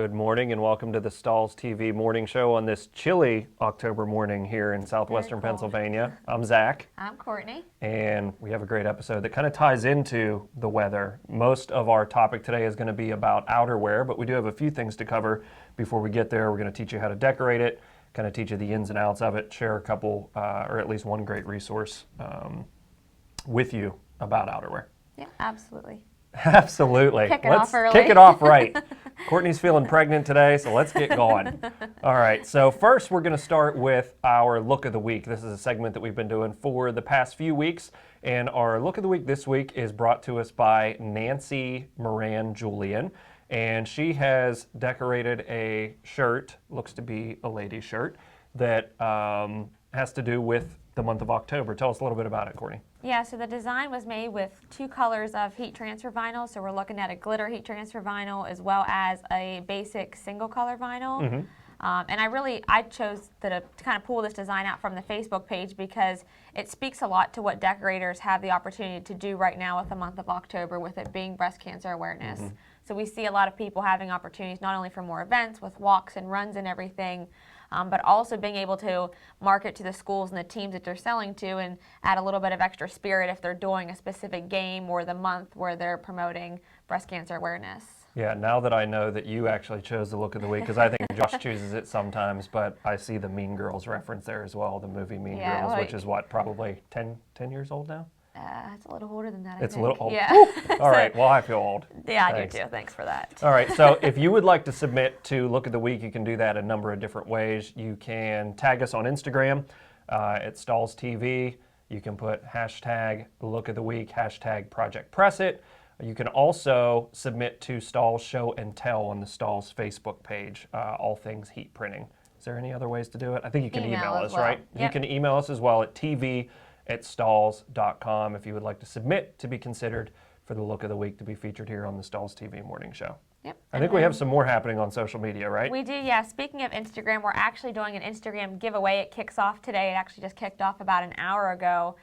Good morning and welcome to the Stahls TV Morning Show on this chilly October morning here in southwestern Pennsylvania. I'm Zach. I'm Courtney. And we have a great episode that kind of ties into the weather. Most of our topic today is going to be about outerwear, but we do have a few things to cover before we get there. We're going to teach you how to decorate it, kind of teach you the ins and outs of it, share a couple or at least one great resource with you about outerwear. Yeah, absolutely. Absolutely. Kick it off early. Kick it off right. Courtney's feeling pregnant today, so let's get going. All right, so first we're going to start with our Look of the Week. This is a segment that we've been doing for the past few weeks, and our Look of the Week this week is brought to us by Nancy Moran Julian, and she has decorated a shirt, looks to be a lady's shirt, that has to do with the month of October. Tell us a little bit about it, Courtney. Yeah, so the design was made with 2 colors of heat transfer vinyl. So we're looking at a glitter heat transfer vinyl as well as a basic single color vinyl. Mm-hmm. And I chose to kind of pull this design out from the Facebook page because it speaks a lot to what decorators have the opportunity to do right now with the month of October, with it being breast cancer awareness. Mm-hmm. So we see a lot of people having opportunities not only for more events with walks and runs and everything, but also being able to market to the schools and the teams that they're selling to and add a little bit of extra spirit if they're doing a specific game or the month where they're promoting breast cancer awareness. Yeah, now that I know that you actually chose the Look of the Week, because I think Josh chooses it sometimes, but I see the Mean Girls reference there as well, the movie Mean Girls, which is what, probably 10 years old now? It's a little older than that, I think. It's a little old? Yeah. All right, well, I feel old. Yeah, Thanks. I do too. Thanks for that. All right, so if you would like to submit to Look of the Week, you can do that a number of different ways. You can tag us on Instagram at Stahls TV. You can put hashtag Look of the Week, hashtag Project Press It. You can also submit to Stahls Show and Tell on the Stahls Facebook page, all things heat printing. Is there any other ways to do it? I think you can email us, right? Yep. You can email us as well at tv@stahls.com if you would like to submit to be considered for the Look of the Week to be featured here on the Stahls TV Morning Show. Yep. I think we have some more happening on social media, right? We do, yeah. Speaking of Instagram, we're actually doing an Instagram giveaway. It kicks off today. It actually just kicked off about an hour ago,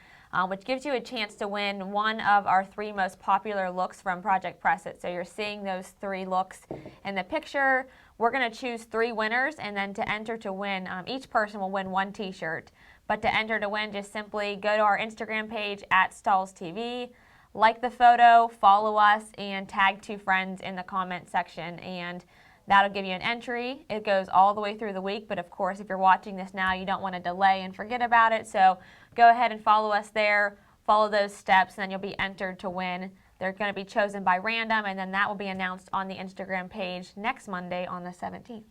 which gives you a chance to win one of our 3 most popular looks from Project Press It. So you're seeing those 3 looks in the picture. We're going to choose 3 winners, and then to enter to win, each person will win 1 t-shirt. But to enter to win, just simply go to our Instagram page at Stahls TV, like the photo, follow us, and tag 2 friends in the comment section. And that'll give you an entry. It goes all the way through the week, but of course, if you're watching this now, you don't want to delay and forget about it. So go ahead and follow us there, follow those steps, and then you'll be entered to win. They're going to be chosen by random, and then that will be announced on the Instagram page next Monday on the 17th.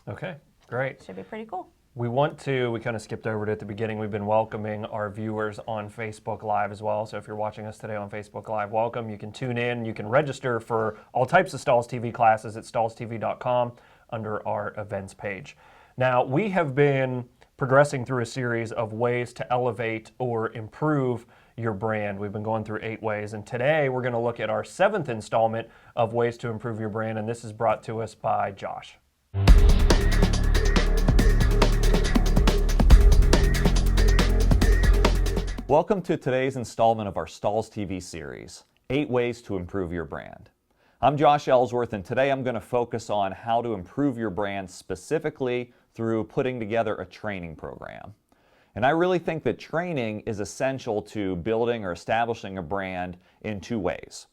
Okay, great. Should be pretty cool. We kind of skipped over it at the beginning. We've been welcoming our viewers on Facebook Live as well. So if you're watching us today on Facebook Live, welcome. You can tune in. You can register for all types of Stahls TV classes at stahlstv.com under our events page. Now, we have been progressing through a series of ways to elevate or improve your brand. We've been going through 8 ways, and today we're going to look at our 7th installment of ways to improve your brand, and this is brought to us by Josh. Welcome to today's installment of our Stahls TV series, 8 Ways to Improve Your Brand. I'm Josh Ellsworth, and today I'm going to focus on how to improve your brand specifically through putting together a training program. And I really think that training is essential to building or establishing a brand in 2 ways.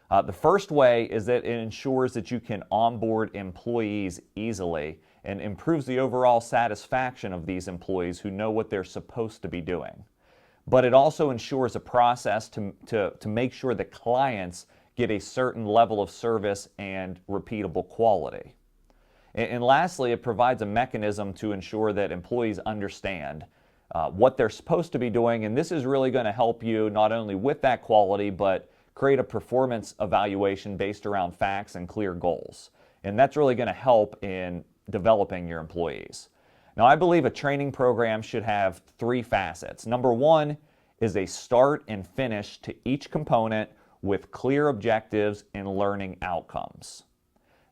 The first way is that it ensures that you can onboard employees easily and improves the overall satisfaction of these employees who know what they're supposed to be doing. But it also ensures a process to make sure that clients get a certain level of service and repeatable quality. And lastly, it provides a mechanism to ensure that employees understand what they're supposed to be doing, and this is really going to help you not only with that quality, but create a performance evaluation based around facts and clear goals. And that's really going to help in developing your employees. Now, I believe a training program should have 3 facets. Number 1 is a start and finish to each component with clear objectives and learning outcomes.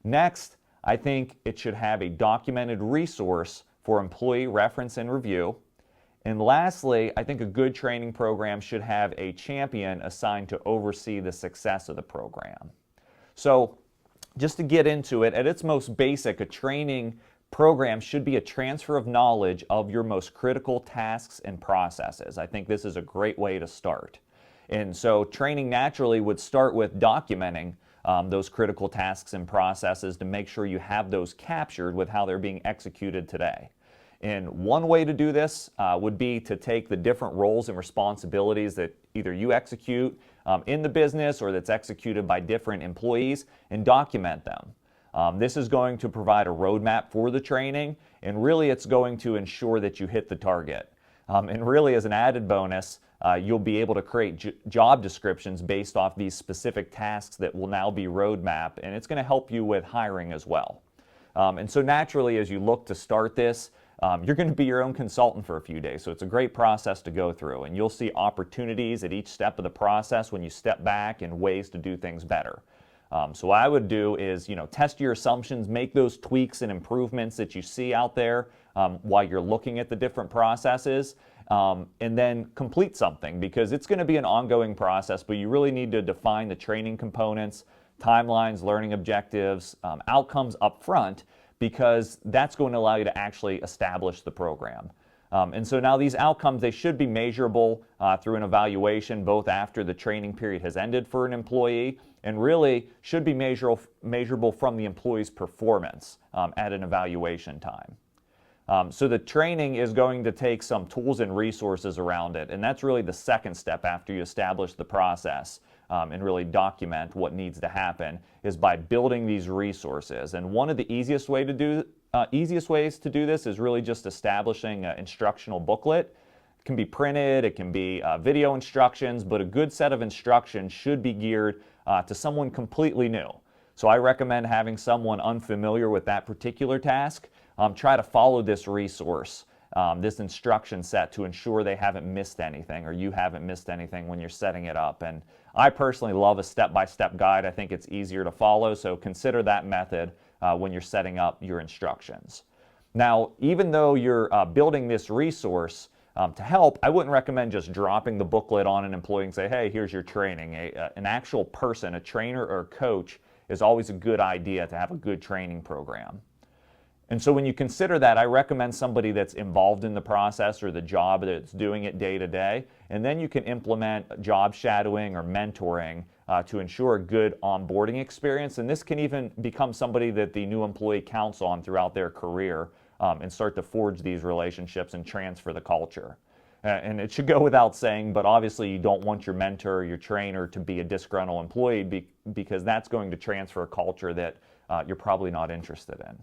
Next, I think it should have a documented resource for employee reference and review. And lastly, I think a good training program should have a champion assigned to oversee the success of the program. So just to get into it, at its most basic, a training program should be a transfer of knowledge of your most critical tasks and processes. I think this is a great way to start. And so training naturally would start with documenting those critical tasks and processes to make sure you have those captured with how they're being executed today. And one way to do this would be to take the different roles and responsibilities that either you execute in the business or that's executed by different employees and document them. This is going to provide a roadmap for the training, and really it's going to ensure that you hit the target. And really, as an added bonus, you'll be able to create job descriptions based off these specific tasks that will now be roadmap, and it's going to help you with hiring as well. And so naturally, as you look to start this, you're going to be your own consultant for a few days, so it's a great process to go through, and you'll see opportunities at each step of the process when you step back and ways to do things better. So what I would do is, test your assumptions, make those tweaks and improvements that you see out there while you're looking at the different processes, and then complete something, because it's going to be an ongoing process, but you really need to define the training components, timelines, learning objectives, outcomes up front, because that's going to allow you to actually establish the program. And so now these outcomes, they should be measurable through an evaluation both after the training period has ended for an employee, and really should be measurable from the employee's performance at an evaluation time. So the training is going to take some tools and resources around it, and that's really the second step after you establish the process and really document what needs to happen, is by building these resources. And one of the easiest ways to do this is really just establishing an instructional booklet. It can be printed, it can be video instructions, but a good set of instructions should be geared to someone completely new. So I recommend having someone unfamiliar with that particular task try to follow this resource, this instruction set, to ensure they haven't missed anything or you haven't missed anything when you're setting it up. And I personally love a step-by-step guide. I think it's easier to follow, so consider that method when you're setting up your instructions. Now, even though you're building this resource to help, I wouldn't recommend just dropping the booklet on an employee and say, hey, here's your training. An actual person, a trainer or a coach, is always a good idea to have a good training program. And so when you consider that, I recommend somebody that's involved in the process or the job that's doing it day to day, and then you can implement job shadowing or mentoring to ensure a good onboarding experience. And this can even become somebody that the new employee counts on throughout their career and start to forge these relationships and transfer the culture. And it should go without saying, but obviously you don't want your mentor or your trainer to be a disgruntled employee because that's going to transfer a culture that you're probably not interested in.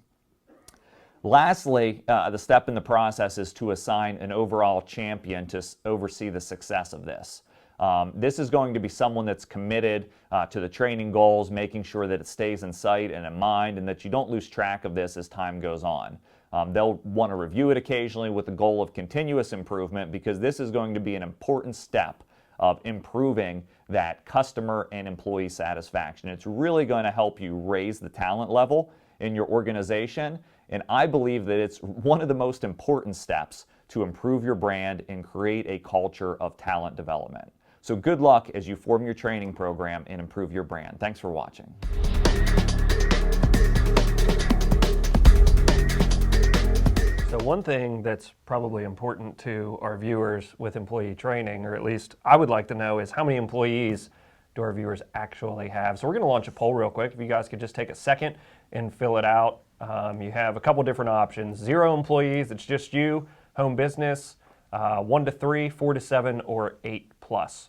Lastly, the step in the process is to assign an overall champion to oversee the success of this. This is going to be someone that's committed to the training goals, making sure that it stays in sight and in mind, and that you don't lose track of this as time goes on. They'll want to review it occasionally with the goal of continuous improvement, because this is going to be an important step of improving that customer and employee satisfaction. It's really going to help you raise the talent level in your organization, and I believe that it's one of the most important steps to improve your brand and create a culture of talent development. So good luck as you form your training program and improve your brand. Thanks for watching. So one thing that's probably important to our viewers with employee training, or at least I would like to know, is how many employees do our viewers actually have? So we're going to launch a poll real quick. If you guys could just take a second and fill it out. You have a couple different options. 0 employees, it's just you, home business, 1 to 3, 4 to 7, or 8 plus.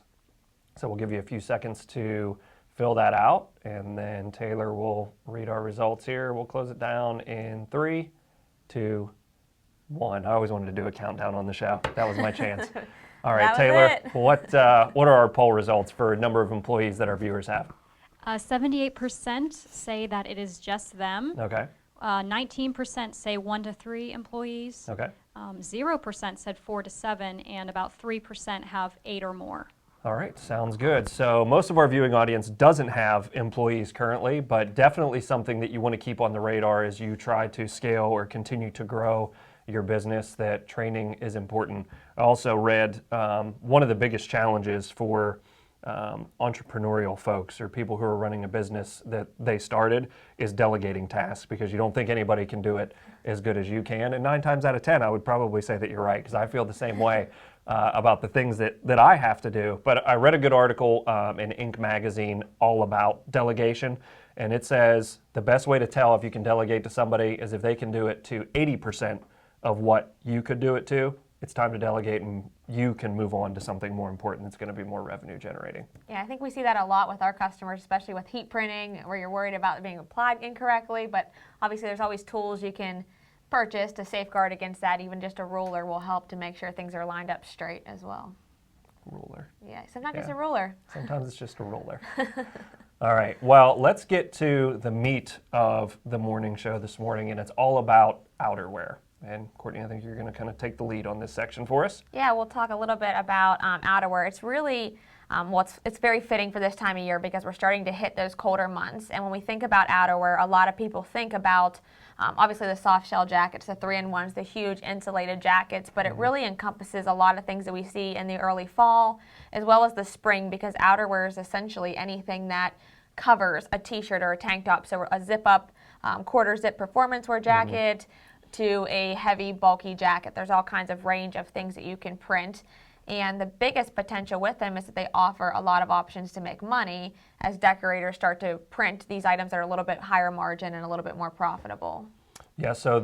So we'll give you a few seconds to fill that out, and then Taylor will read our results here. We'll close it down in 3, 2, 1. I always wanted to do a countdown on the show. That was my chance. All right, Taylor, what are our poll results for number of employees that our viewers have? 78% say that it is just them. Okay. 19% say 1 to 3 employees. Okay. 0% said 4 to 7, and about 3% have 8 or more. All right, sounds good. So most of our viewing audience doesn't have employees currently, but definitely something that you want to keep on the radar as you try to scale or continue to grow your business, that training is important. I also read one of the biggest challenges for entrepreneurial folks or people who are running a business that they started is delegating tasks, because you don't think anybody can do it as good as you can. And 9 times out of 10, I would probably say that you're right, because I feel the same way about the things that I have to do. But I read a good article in Inc. magazine all about delegation, and it says the best way to tell if you can delegate to somebody is if they can do it to 80% of what you could do it to. It's time to delegate, and you can move on to something more important that's going to be more revenue generating. Yeah, I think we see that a lot with our customers, especially with heat printing, where you're worried about it being applied incorrectly. But obviously, there's always tools you can purchase to safeguard against that. Even just a ruler will help to make sure things are lined up straight as well. Ruler. Yeah, sometimes it's Yeah. a ruler. Sometimes it's just a ruler. All right, well, let's get to the meat of the morning show this morning, and it's all about outerwear. And Courtney, I think you're going to kind of take the lead on this section for us. Yeah, we'll talk a little bit about outerwear. It's really, it's very fitting for this time of year because we're starting to hit those colder months. And when we think about outerwear, a lot of people think about, obviously, the soft shell jackets, the 3-in-1s, the huge insulated jackets, but it really encompasses a lot of things that we see in the early fall as well as the spring, because outerwear is essentially anything that covers a t-shirt or a tank top. So a zip-up, quarter zip performance wear jacket, to a heavy, bulky jacket. There's all kinds of range of things that you can print. And the biggest potential with them is that they offer a lot of options to make money as decorators start to print these items that are a little bit higher margin and a little bit more profitable. Yeah, so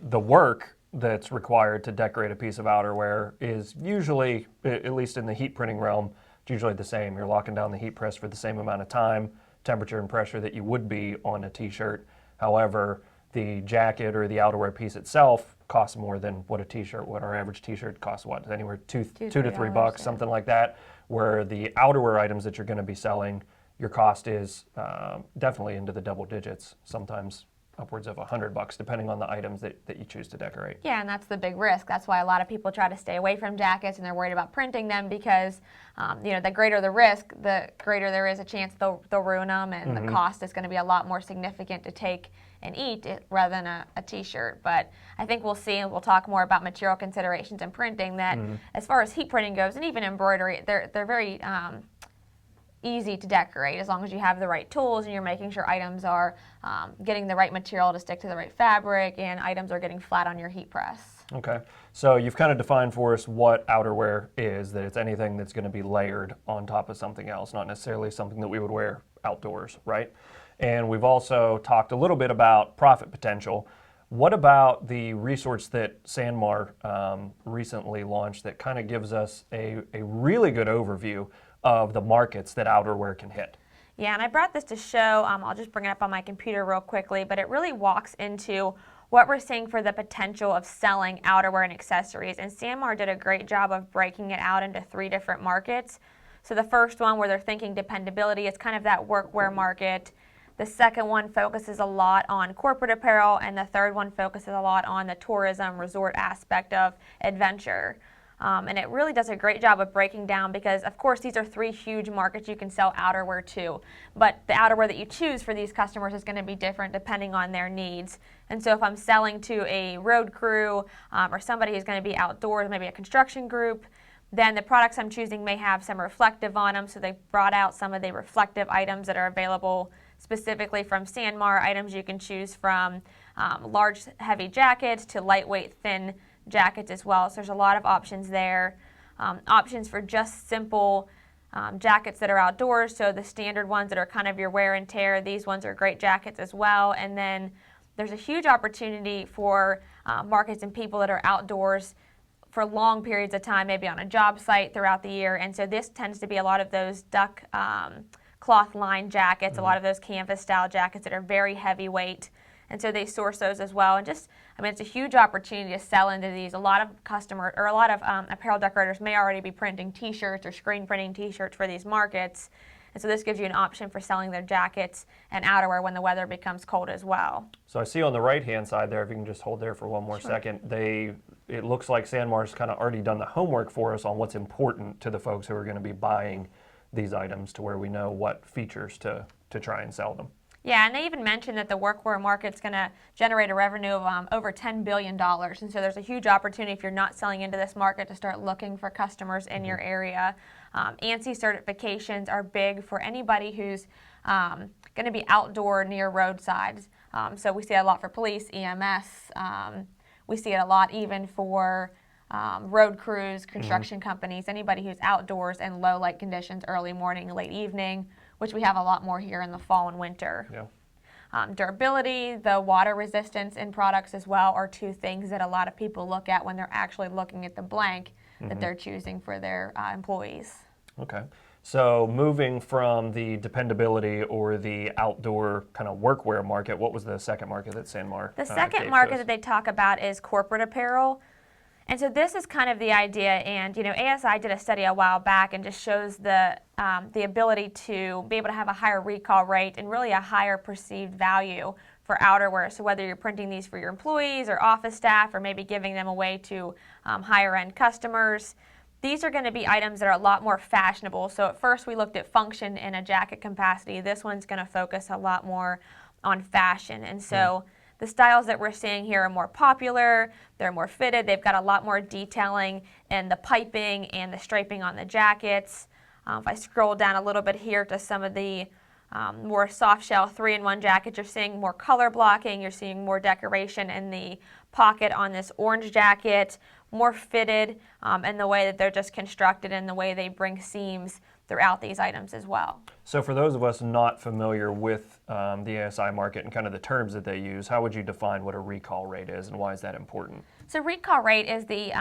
the work that's required to decorate a piece of outerwear is usually, at least in the heat printing realm, it's usually the same. You're locking down the heat press for the same amount of time, temperature and pressure that you would be on a t-shirt. However, the jacket or the outerwear piece itself costs more than what a t-shirt would. Our average t-shirt costs what? Anywhere two to $3, yeah. something like that. Where the outerwear items that you're going to be selling, your cost is definitely into the double digits, sometimes upwards of $100, depending on the items that you choose to decorate. Yeah, and that's the big risk. That's why a lot of people try to stay away from jackets and they're worried about printing them because, the greater the risk, the greater there is a chance they'll ruin them, and the cost is going to be a lot more significant to take and eat it rather than a t-shirt. But I think we'll see, and we'll talk more about material considerations and printing, that as far as heat printing goes, and even embroidery, they're very easy to decorate as long as you have the right tools and you're making sure items are getting the right material to stick to the right fabric and items are getting flat on your heat press. Okay, so you've kind of defined for us what outerwear is, that it's anything that's going to be layered on top of something else, not necessarily something that we would wear outdoors, right? And we've also talked a little bit about profit potential. What about the resource that Sanmar recently launched that kind of gives us a really good overview of the markets that outerwear can hit? Yeah, and I brought this to show, I'll just bring it up on my computer real quickly, but it really walks into what we're seeing for the potential of selling outerwear and accessories. And Sanmar did a great job of breaking it out into 3 different markets. So the first one, where they're thinking dependability, it's kind of that workwear market. The second one focuses a lot on corporate apparel, and the third one focuses a lot on the tourism resort aspect of adventure. And it really does a great job of breaking down, because of course these are 3 huge markets you can sell outerwear to, but the outerwear that you choose for these customers is going to be different depending on their needs. And so if I'm selling to a road crew or somebody who's going to be outdoors, maybe a construction group, then the products I'm choosing may have some reflective on them, so they brought out some of the reflective items that are available specifically from Sanmar, items you can choose from large heavy jackets to lightweight thin jackets as well. So there's a lot of options there. Options for just simple jackets that are outdoors, so the standard ones that are kind of your wear and tear, these ones are great jackets as well. And then there's a huge opportunity for markets and people that are outdoors for long periods of time, maybe on a job site throughout the year. And so this tends to be a lot of those duck cloth lined jackets, a lot of those canvas style jackets that are very heavyweight. And so they source those as well. And just, it's a huge opportunity to sell into these. A lot of customers, or a lot of apparel decorators may already be printing t-shirts or screen printing t-shirts for these markets. And so this gives you an option for selling their jackets and outerwear when the weather becomes cold as well. So I see on the right-hand side there, if you can just hold there for one more second, it looks like Sanmar's kind of already done the homework for us on what's important to the folks who are going to be buying these items, to where we know what features to try and sell them. Yeah, and they even mentioned that the workwear market's going to generate a revenue of over $10 billion. And so there's a huge opportunity if you're not selling into this market to start looking for customers in your area. ANSI certifications are big for anybody who's going to be outdoor near roadsides. So we see it a lot for police, EMS. We see it a lot even for road crews, construction companies, anybody who's outdoors in low light conditions, early morning, late evening, which we have a lot more here in the fall and winter. Yeah. Durability, the water resistance in products as well are two things that a lot of people look at when they're actually looking at the blank that they're choosing for their employees. Okay. So moving from the dependability or the outdoor kind of workwear market, what was the second market that Sanmar The second market that they talk about is corporate apparel. And so this is kind of the idea, and ASI did a study a while back and just shows the ability to be able to have a higher recall rate and really a higher perceived value for outerwear. So whether you're printing these for your employees or office staff or maybe giving them away to higher end customers, these are going to be items that are a lot more fashionable. So at first we looked at function in a jacket capacity. This one's going to focus a lot more on fashion. And so the styles that we're seeing here are more popular, they're more fitted, they've got a lot more detailing in the piping and the striping on the jackets. If I scroll down a little bit here to some of the more soft shell 3-in-1 jackets, you're seeing more color blocking, you're seeing more decoration in the pocket on this orange jacket, more fitted in the way that they're just constructed and the way they bring seams throughout these items as well. So for those of us not familiar with the ASI market and kind of the terms that they use, how would you define what a recall rate is and why is that important? So recall rate is the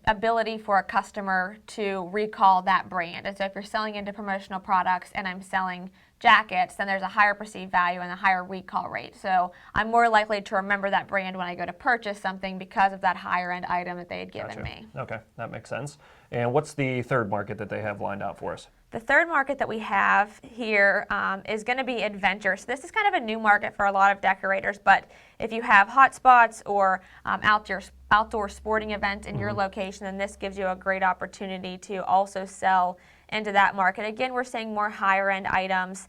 ability for a customer to recall that brand. And so if you're selling into promotional products and I'm selling jackets, then there's a higher perceived value and a higher recall rate. So I'm more likely to remember that brand when I go to purchase something because of that higher end item that they had given me. Okay, that makes sense. And what's the third market that they have lined out for us? The third market that we have here is going to be adventure. So this is kind of a new market for a lot of decorators, but if you have hotspots or outdoor sporting events in your location, then this gives you a great opportunity to also sell into that market. Again, we're seeing more higher end items.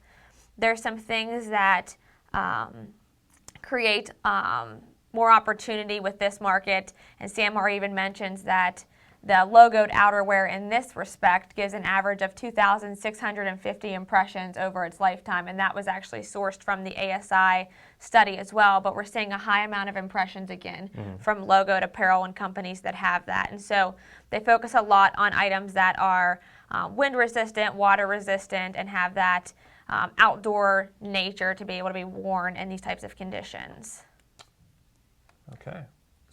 There's some things that create more opportunity with this market, and Sanmar even mentions that the logoed outerwear in this respect gives an average of 2,650 impressions over its lifetime, and that was actually sourced from the ASI study as well, but we're seeing a high amount of impressions again from logoed apparel and companies that have that. And so they focus a lot on items that are wind resistant, water resistant, and have that outdoor nature to be able to be worn in these types of conditions. Okay.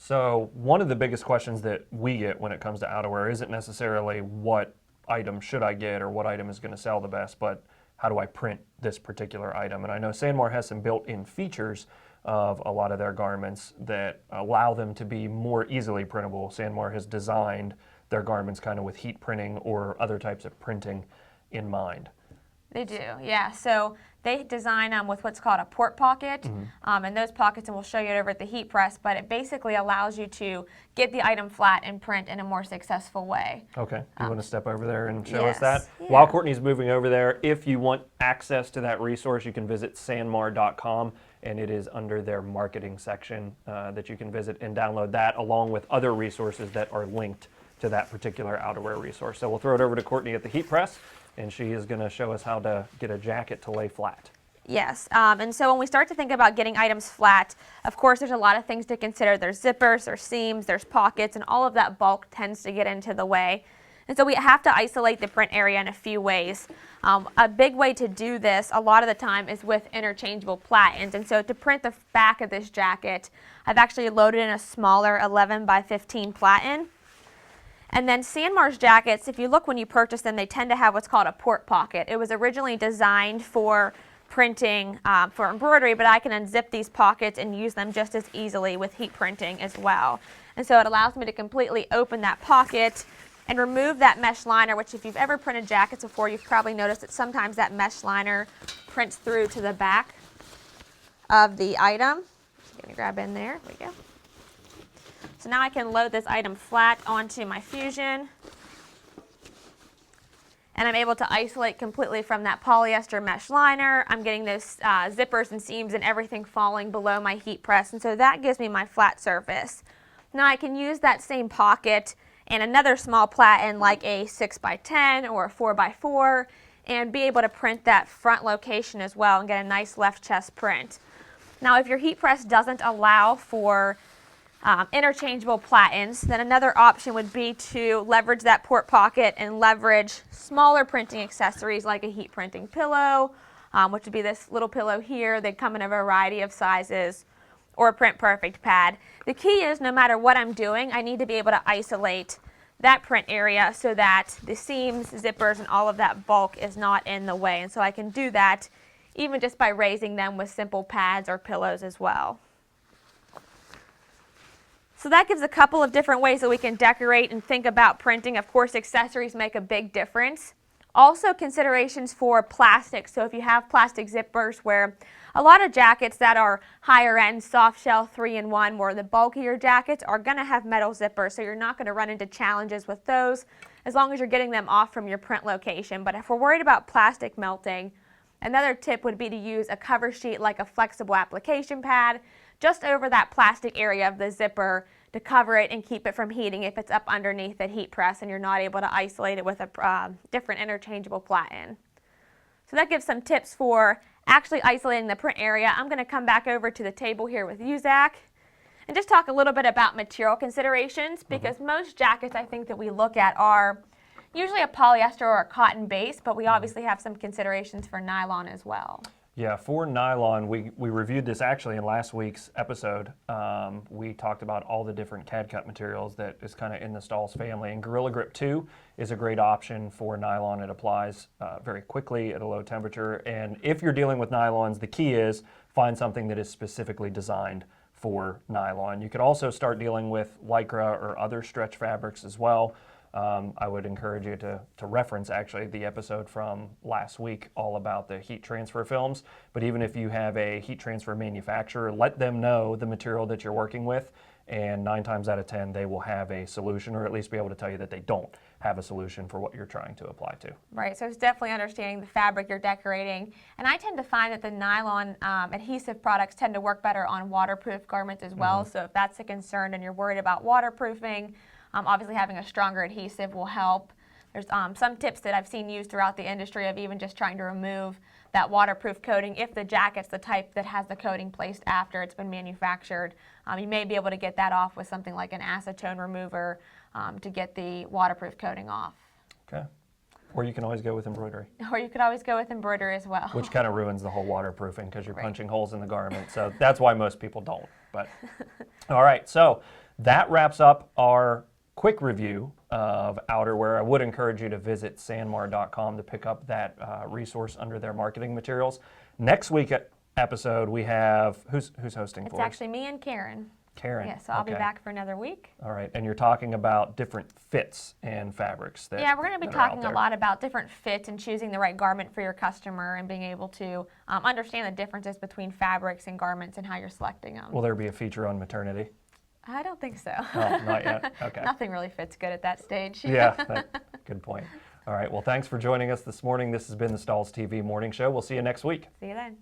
So one of the biggest questions that we get when it comes to outerwear isn't necessarily what item should I get or what item is going to sell the best, but how do I print this particular item? And I know Sanmar has some built-in features of a lot of their garments that allow them to be more easily printable. Sanmar has designed their garments kind of with heat printing or other types of printing in mind. They do, yeah. So they design with what's called a port pocket, and those pockets, and we'll show you it over at the heat press, but it basically allows you to get the item flat and print in a more successful way. Okay, do you want to step over there and show us that? Yeah. While Courtney's moving over there, if you want access to that resource, you can visit sanmar.com, and it is under their marketing section that you can visit and download that, along with other resources that are linked to that particular outerwear resource. So we'll throw it over to Courtney at the heat press, and she is going to show us how to get a jacket to lay flat. Yes, and so when we start to think about getting items flat, of course there's a lot of things to consider. There's zippers, there's seams, there's pockets, and all of that bulk tends to get into the way. And so we have to isolate the print area in a few ways. A big way to do this a lot of the time is with interchangeable platens. And so to print the back of this jacket, I've actually loaded in a smaller 11 by 15 platen. And then Sanmar's jackets, if you look when you purchase them, they tend to have what's called a port pocket. It was originally designed for printing, for embroidery, but I can unzip these pockets and use them just as easily with heat printing as well. And so it allows me to completely open that pocket and remove that mesh liner, which if you've ever printed jackets before, you've probably noticed that sometimes that mesh liner prints through to the back of the item. I'm going to grab in there. There we go. So now I can load this item flat onto my Fusion. and I'm able to isolate completely from that polyester mesh liner. I'm getting those zippers and seams and everything falling below my heat press, and so that gives me my flat surface. Now I can use that same pocket and another small platen like a 6x10 or a 4x4 and be able to print that front location as well and get a nice left chest print. Now if your heat press doesn't allow for interchangeable platens, then another option would be to leverage that port pocket and leverage smaller printing accessories like a heat printing pillow, which would be this little pillow here. They come in a variety of sizes, or a print perfect pad. The key is no matter what I'm doing, I need to be able to isolate that print area so that the seams, zippers, and all of that bulk is not in the way. And so I can do that even just by raising them with simple pads or pillows as well. So that gives a couple of different ways that we can decorate and think about printing. Of course, accessories make a big difference. Also considerations for plastic. So if you have plastic zippers, where a lot of jackets that are higher end, soft shell 3-in-1, where the bulkier jackets are going to have metal zippers, so you're not going to run into challenges with those as long as you're getting them off from your print location. But if we're worried about plastic melting, another tip would be to use a cover sheet like a flexible application pad just over that plastic area of the zipper to cover it and keep it from heating if it's up underneath that heat press and you're not able to isolate it with a different interchangeable platen. So that gives some tips for actually isolating the print area. I'm going to come back over to the table here with you, Zach, and just talk a little bit about material considerations, because most jackets I think that we look at are usually a polyester or a cotton base, but we obviously have some considerations for nylon as well. Yeah, for nylon, we reviewed this actually in last week's episode. We talked about all the different CAD-CUT materials that is kind of in the Stahls family, and Gorilla Grip 2 is a great option for nylon. It applies very quickly at a low temperature, and if you're dealing with nylons, the key is find something that is specifically designed for nylon. You could also start dealing with Lycra or other stretch fabrics as well. I would encourage you to reference actually the episode from last week all about the heat transfer films. But even if you have a heat transfer manufacturer, let them know the material that you're working with, and 9 times out of 10 they will have a solution, or at least be able to tell you that they don't have a solution for what you're trying to apply to. Right, so it's definitely understanding the fabric you're decorating. And I tend to find that the nylon adhesive products tend to work better on waterproof garments as well. So if that's a concern and you're worried about waterproofing, obviously having a stronger adhesive will help. There's some tips that I've seen used throughout the industry of even just trying to remove that waterproof coating if the jacket's the type that has the coating placed after it's been manufactured. You may be able to get that off with something like an acetone remover to get the waterproof coating off. Okay. Or you can always go with embroidery. Or you could always go with embroidery as well. Which kind of ruins the whole waterproofing because you're punching holes in the garment. So that's why most people don't. But all right, so that wraps up our quick review of outerwear. I would encourage you to visit sanmar.com to pick up that resource under their marketing materials. Next week episode we have, who's hosting for us? It's actually me and Karen. Karen. Yeah, so I'll be back for another week. All right, and you're talking about different fits and fabrics. Yeah, we're going to be talking a lot about different fits and choosing the right garment for your customer and being able to understand the differences between fabrics and garments and how you're selecting them. Will there be a feature on maternity? I don't think so. Oh, not yet. Okay. Nothing really fits good at that stage. Yeah, good point. All right, well, thanks for joining us this morning. This has been the Stahls TV Morning Show. We'll see you next week. See you then.